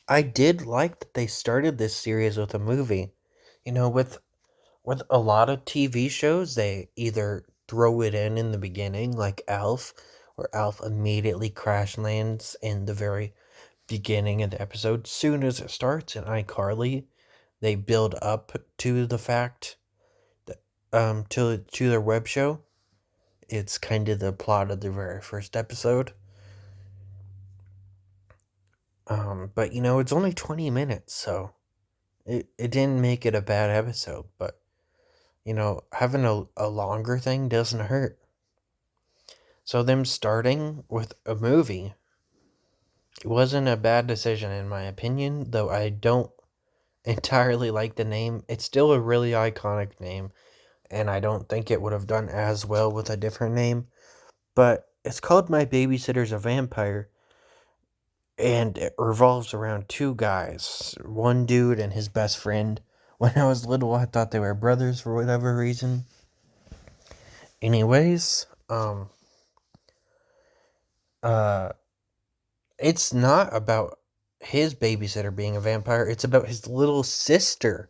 I did like that they started this series with a movie. With a lot of TV shows, they either throw it in the beginning, like Alf, where Alf immediately crash lands in the very beginning of the episode. Soon as it starts in iCarly, they build up to the fact that to their web show. It's kind of the plot of the very first episode. But it's only 20 minutes, so it didn't make it a bad episode, but having a longer thing doesn't hurt. So them starting with a movie wasn't a bad decision in my opinion, though I don't entirely like the name. It's still a really iconic name, and I don't think it would have done as well with a different name. But it's called My Babysitter's a Vampire, and it revolves around two guys, one dude and his best friend. When I was little, I thought they were brothers for whatever reason. Anyways, uh, it's not about his babysitter being a vampire. It's about his little sister's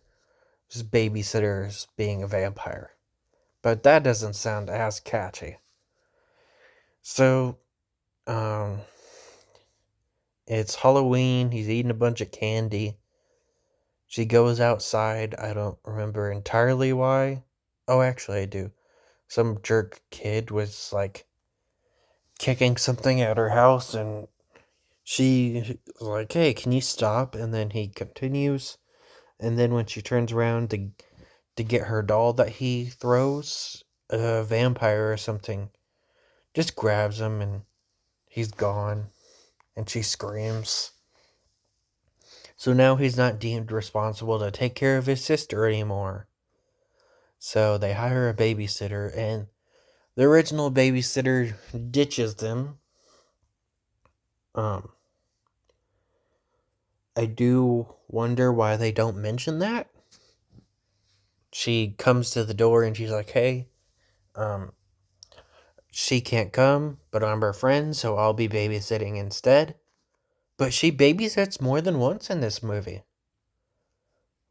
babysitter being a vampire. But that doesn't sound as catchy. So, um, it's Halloween. He's eating a bunch of candy. She goes outside. I don't remember entirely why. Oh, actually, I do. Some jerk kid was like kicking something at her house, and she was like, "Hey, can you stop?" And then he continues. And then when she turns around to get her doll that he throws, a vampire or something just grabs him and he's gone. And she screams. So now he's not deemed responsible to take care of his sister anymore. So they hire a babysitter, and the original babysitter ditches them. Um, I do wonder why they don't mention that. She comes to the door and she's like, "Hey, um, she can't come, but I'm her friend, so I'll be babysitting instead." But she babysits more than once in this movie.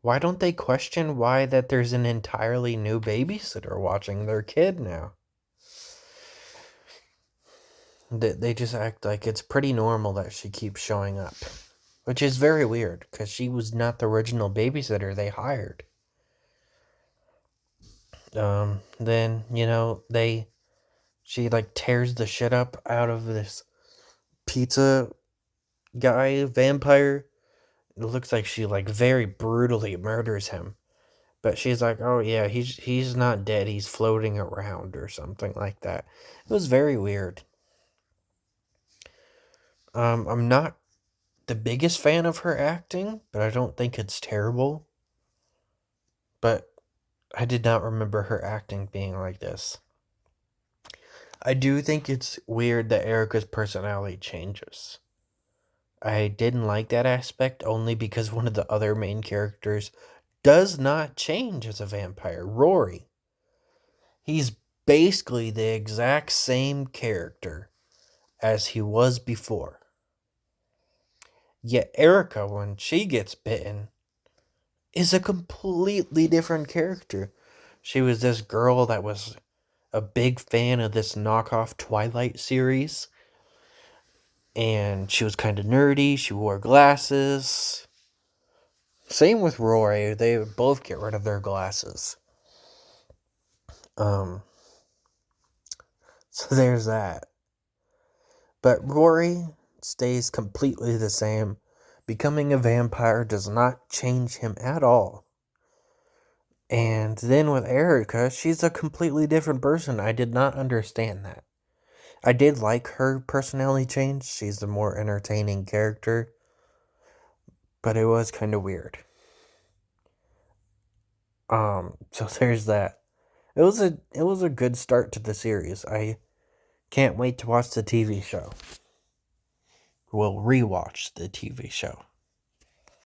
Why don't they question why that there's an entirely new babysitter watching their kid now? They just act like it's pretty normal that she keeps showing up. Which is very weird, because she was not the original babysitter they hired. Then, she like tears the shit up out of this pizza guy vampire. It looks like she like very brutally murders him. But she's like, "Oh yeah, he's not dead. He's floating around or something like that." It was very weird. I'm not the biggest fan of her acting, but I don't think it's terrible. But I did not remember her acting being like this. I do think it's weird that Erica's personality changes. I didn't like that aspect only because one of the other main characters does not change as a vampire, Rory. He's basically the exact same character as he was before. Yet Erica, when she gets bitten, is a completely different character. She was this girl that was a big fan of this knockoff Twilight series, and she was kind of nerdy. She wore glasses. Same with Rory. They both get rid of their glasses. Um, so there's that. But Rory stays completely the same. Becoming a vampire does not change him at all. And then with Erica, she's a completely different person. I did not understand that. I did like her personality change. She's the more entertaining character. But it was kind of weird. So there's that. It was a good start to the series. I can't wait to watch the TV show. We'll rewatch the TV show.